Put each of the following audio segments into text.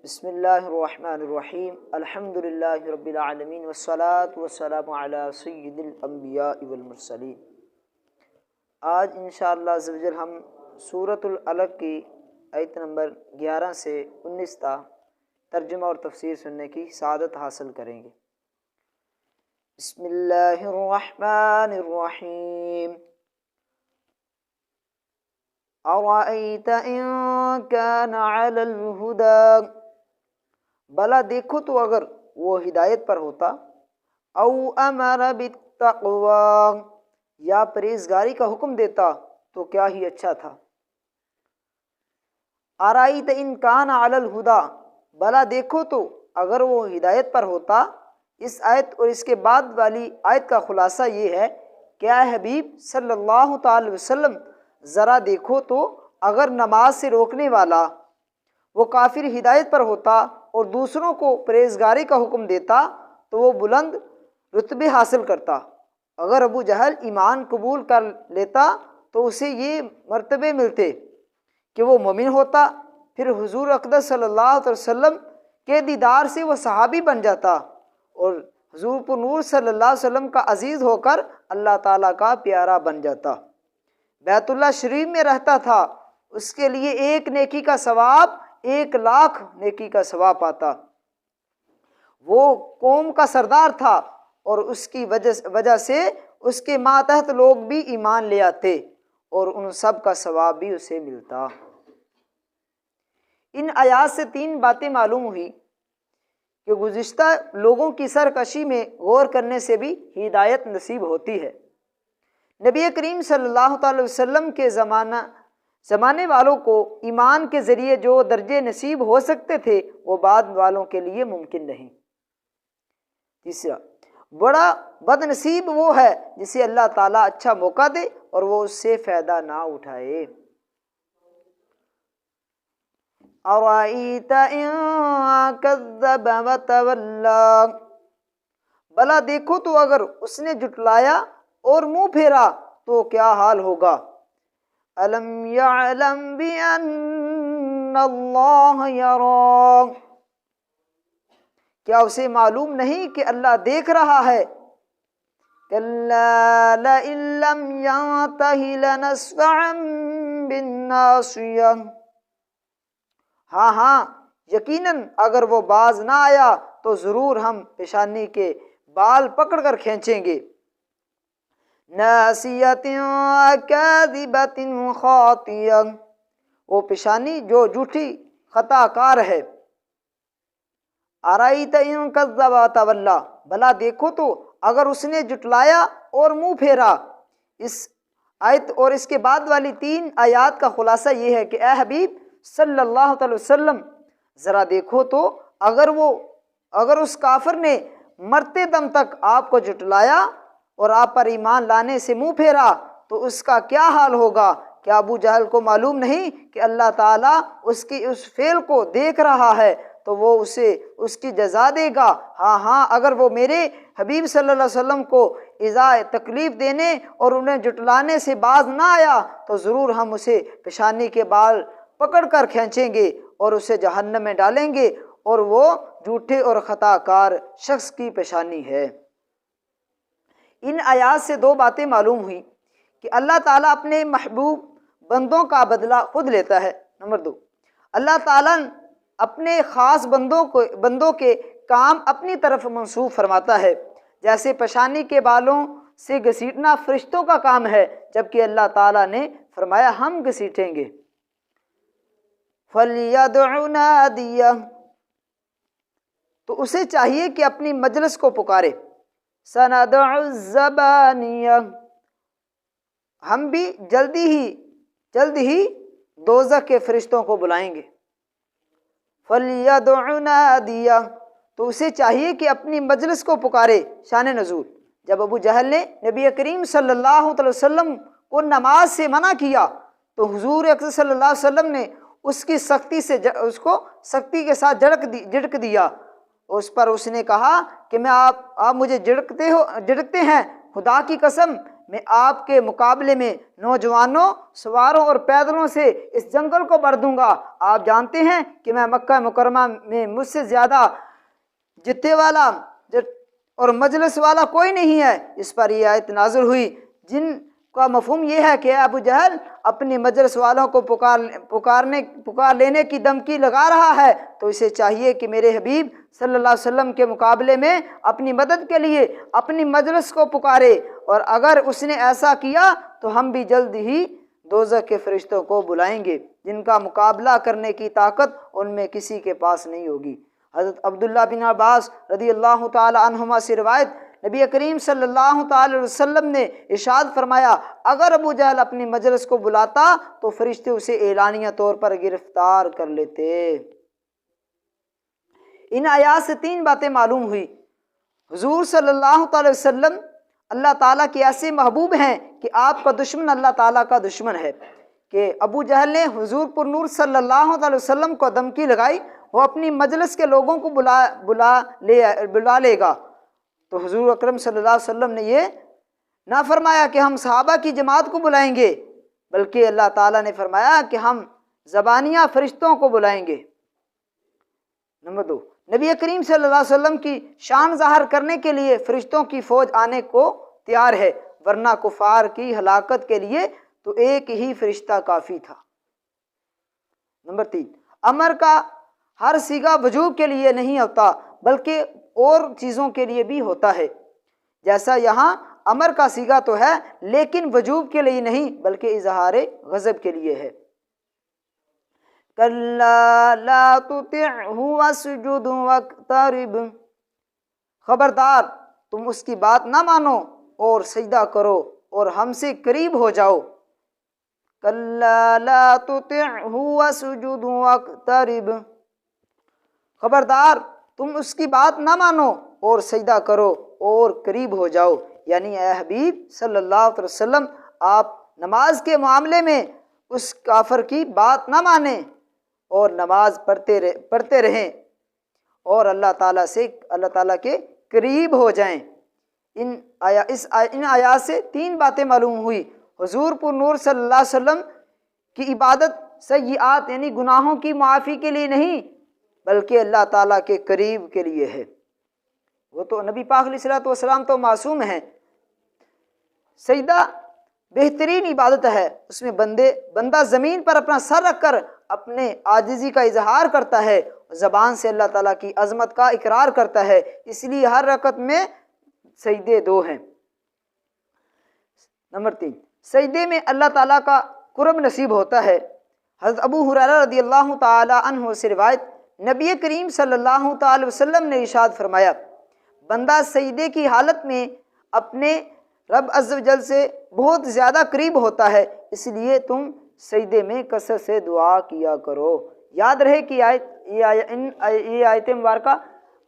بسم اللہ الرحمن الرحیم الحمد للہ رب العالمین والصلاة والسلام علی سید الانبیاء والمرسلین۔ آج انشاءاللہ عز و جل ہم سورۃ العلق کی آیت نمبر 11 سے 19 تا ترجمہ اور تفسیر سننے کی سعادت حاصل کریں گے۔ بسم اللہ الرحمن الرحیم۔ اَرَأَيْتَ إِن كَانَ عَلَى الْهُدَى، بلا دیکھو تو اگر وہ ہدایت پر ہوتا، او امر بالتقوی، یا پرہیزگاری کا حکم دیتا تو کیا ہی اچھا تھا۔ ارائیت ان کان علی الہدی، بلا دیکھو تو اگر وہ ہدایت پر ہوتا۔ اس آیت اور اس کے بعد والی آیت کا خلاصہ یہ ہے کہ اے حبیب صلی اللہ تعالی وسلم، ذرا دیکھو تو اگر نماز سے روکنے والا وہ کافر ہدایت پر ہوتا اور دوسروں کو پرہیزگاری کا حکم دیتا تو وہ بلند رتبے حاصل کرتا۔ اگر ابو جہل ایمان قبول کر لیتا تو اسے یہ مرتبے ملتے کہ وہ مومن ہوتا، پھر حضور اقدس صلی اللہ علیہ وسلم کے دیدار سے وہ صحابی بن جاتا اور حضور پر نور صلی اللہ علیہ وسلم کا عزیز ہو کر اللہ تعالیٰ کا پیارا بن جاتا۔ بیت اللہ شریف میں رہتا تھا، اس کے لیے ایک نیکی کا ثواب 1,00,000 نیکی کا ثواب پاتا۔ وہ قوم کا سردار تھا اور اس کی وجہ سے اس کے ماتحت لوگ بھی ایمان لے آتے اور ان سب کا ثواب بھی اسے ملتا۔ ان آیات سے 3 باتیں معلوم ہوئی کہ گزشتہ لوگوں کی سرکشی میں غور کرنے سے بھی ہدایت نصیب ہوتی ہے۔ نبی کریم صلی اللہ تعالی وسلم کے زمانے والوں کو ایمان کے ذریعے جو درجے نصیب ہو سکتے تھے وہ بعد والوں کے لیے ممکن نہیں۔ تیسرا، بڑا بد نصیب وہ ہے جسے اللہ تعالیٰ اچھا موقع دے اور وہ اس سے فائدہ نہ اٹھائے۔ اَرَأَيْتَ إِن كَذَّبَ وَتَوَلَّىٰ، بلا دیکھو تو اگر اس نے جھٹلایا اور منہ پھیرا تو کیا حال ہوگا۔ أَلَمْ يَعْلَمْ بِأَنَّ اللَّهَ يَرَىٰ، کیا اسے معلوم نہیں کہ اللہ دیکھ رہا ہے۔ كَلَّا لَئِن لَّمْ يَنتَهِ لَنَسْفَعًا بِالنَّاصِيَةِ، ہاں یقیناً اگر وہ باز نہ آیا تو ضرور ہم پیشانی کے بال پکڑ کر کھینچیں گے۔ نَاصِيَةٍ كَاذِبَةٍ خَاطِئَةٍ، وہ پیشانی جو جھوٹی خطا کار ہے۔ اَرَأَيْتَ إِن كَذَّبَ وَتَوَلَّىٰ، بھلا دیکھو تو اگر اس نے جھٹلایا اور منہ پھیرا۔ اس آیت اور اس کے بعد والی 3 آیات کا خلاصہ یہ ہے کہ اے حبیب صلی اللہ علیہ وسلم، ذرا دیکھو تو اگر اس کافر نے مرتے دم تک آپ کو جھٹلایا اور آپ پر ایمان لانے سے منہ پھیرا تو اس کا کیا حال ہوگا۔ کیا ابو جہل کو معلوم نہیں کہ اللہ تعالیٰ اس کی اس فعل کو دیکھ رہا ہے تو وہ اسے اس کی جزا دے گا۔ ہاں اگر وہ میرے حبیب صلی اللہ علیہ وسلم کو ایذا تکلیف دینے اور انہیں جھٹلانے سے باز نہ آیا تو ضرور ہم اسے پیشانی کے بال پکڑ کر کھینچیں گے اور اسے جہنم میں ڈالیں گے، اور وہ جھوٹے اور خطا کار شخص کی پیشانی ہے۔ ان آیات سے 2 باتیں معلوم ہوئی کہ اللہ تعالیٰ اپنے محبوب بندوں کا بدلہ خود لیتا ہے۔ نمبر 2، اللہ تعالیٰ اپنے خاص بندوں کے کام اپنی طرف منسوب فرماتا ہے، جیسے پیشانی کے بالوں سے گھسیٹنا فرشتوں کا کام ہے، جبکہ اللہ تعالیٰ نے فرمایا ہم گھسیٹیں گے۔ فَلْيَدْعُ نَادِيَهُ، تو اسے چاہیے کہ اپنی مجلس کو پکارے۔ سَنَدْعُ الزَّبَانِيَةَ، ہم بھی جلد ہی دوزخ کے فرشتوں کو بلائیں گے۔ فَلْيَدْعُ نَادِيَهُ، تو اسے چاہیے کہ اپنی مجلس کو پکارے۔ شان نزول، جب ابو جہل نے نبی کریم صلی اللہ علیہ وسلم کو نماز سے منع کیا تو حضور اکرم صلی اللہ علیہ وسلم نے اس کو سختی کے ساتھ جھڑک دیا۔ اس پر اس نے کہا کہ آپ مجھے جھڑکتے ہیں، خدا کی قسم میں آپ کے مقابلے میں نوجوانوں، سواروں اور پیدلوں سے اس جنگل کو بھر دوں گا۔ آپ جانتے ہیں کہ میں مکہ مکرمہ میں مجھ سے زیادہ جتے والا اور مجلس والا کوئی نہیں ہے۔ اس پر یہ آیت نازل ہوئی، جن کا مفہوم یہ ہے کہ ابو جہل اپنی مجلس والوں کو پکار لینے کی دھمکی لگا رہا ہے، تو اسے چاہیے کہ میرے حبیب صلی اللہ علیہ وسلم کے مقابلے میں اپنی مدد کے لیے اپنی مجلس کو پکارے، اور اگر اس نے ایسا کیا تو ہم بھی جلد ہی دوزخ کے فرشتوں کو بلائیں گے، جن کا مقابلہ کرنے کی طاقت ان میں کسی کے پاس نہیں ہوگی۔ حضرت عبداللہ بن عباس رضی اللہ تعالی عنہما سے روایت، نبی کریم صلی اللہ تعالی وسلم نے ارشاد فرمایا، اگر ابو جہل اپنی مجلس کو بلاتا تو فرشتے اسے اعلانیہ طور پر گرفتار کر لیتے۔ ان آیات سے تین باتیں معلوم ہوئی۔ حضور صلی اللہ تعالی وسلم اللہ تعالیٰ کے ایسے محبوب ہیں کہ آپ کا دشمن اللہ تعالیٰ کا دشمن ہے، کہ ابو جہل نے حضور پر نور صلی اللہ تعالی وسلم کو دھمکی لگائی وہ اپنی مجلس کے لوگوں کو بلا لے گا، تو حضور اکرم صلی اللہ علیہ وسلم نے یہ نہ فرمایا کہ ہم صحابہ کی جماعت کو بلائیں گے، بلکہ اللہ تعالیٰ نے فرمایا کہ ہم زبانیہ فرشتوں کو بلائیں گے۔ نمبر 2، نبی کریم صلی اللہ علیہ وسلم کی شان ظاہر کرنے کے لیے فرشتوں کی فوج آنے کو تیار ہے، ورنہ کفار کی ہلاکت کے لیے تو ایک ہی فرشتہ کافی تھا۔ نمبر 3، امر کا ہر صیغہ وجوب کے لیے نہیں ہوتا بلکہ اور چیزوں کے لیے بھی ہوتا ہے، جیسا یہاں امر کا صیغہ تو ہے لیکن وجوب کے لیے نہیں بلکہ اظہار غضب کے لیے ہے۔ کَلَّا لَا تُطِعْهُ وَاسْجُدْ وَاقْتَرِب، خبردار تم اس کی بات نہ مانو اور سجدہ کرو اور ہم سے قریب ہو جاؤ۔ کَلَّا لَا تُطِعْهُ وَاسْجُدْ وَاقْتَرِب، خبردار تم اس کی بات نہ مانو اور سجدہ کرو اور قریب ہو جاؤ، یعنی اے حبیب صلی اللہ علیہ وسلم آپ نماز کے معاملے میں اس کافر کی بات نہ مانیں اور نماز پڑھتے رہیں اور اللہ تعالیٰ کے قریب ہو جائیں۔ ان آیات سے تین باتیں معلوم ہوئی۔ حضور پر نور صلی اللہ علیہ وسلم کی عبادت سیئات یعنی گناہوں کی معافی کے لیے نہیں بلکہ اللہ تعالیٰ کے قریب کے لیے ہے۔ وہ تو نبی پاک علیہ الصلوۃ والسلام تو معصوم ہیں۔ سجدہ بہترین عبادت ہے، اس میں بندہ زمین پر اپنا سر رکھ کر اپنے عاجزی کا اظہار کرتا ہے، زبان سے اللہ تعالیٰ کی عظمت کا اقرار کرتا ہے، اس لیے ہر رکعت میں سجدے 2 ہیں۔ نمبر 3، سجدے میں اللہ تعالیٰ کا قرب نصیب ہوتا ہے۔ حضرت ابو ہریرہ رضی اللہ تعالی عنہ سے روایت، نبی کریم صلی اللہ تعالی وسلم نے ارشاد فرمایا، بندہ سجدے کی حالت میں اپنے رب عز و جل سے بہت زیادہ قریب ہوتا ہے، اس لیے تم سجدے میں کثرت سے دعا کیا کرو۔ یاد رہے کہ یہ آیت مبارکہ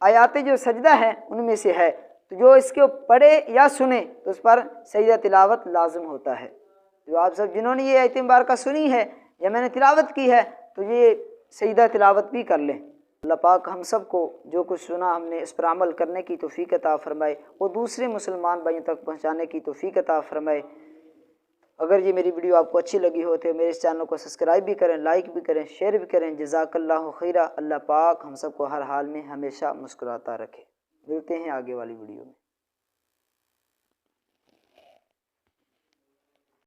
آیات جو سجدہ ہیں ان میں سے ہے، تو جو اس کو پڑھے یا سنے تو اس پر سجدہ تلاوت لازم ہوتا ہے۔ جو آپ سب جنہوں نے یہ آیت مبارکہ سنی ہے یا میں نے تلاوت کی ہے تو یہ سجدہ تلاوت بھی کر لیں۔ اللہ پاک ہم سب کو جو کچھ سنا ہم نے اس پر عمل کرنے کی توفیق عطا فرمائے، وہ دوسرے مسلمان بھائیوں تک پہنچانے کی توفیق عطا فرمائے۔ اگر یہ میری ویڈیو آپ کو اچھی لگی ہو تو میرے اس چینل کو سبسکرائب بھی کریں، لائک بھی کریں، شیئر بھی کریں۔ جزاک اللہ خیرہ۔ اللہ پاک ہم سب کو ہر حال میں ہمیشہ مسکراتا رکھے۔ ملتے ہیں آگے والی ویڈیو میں۔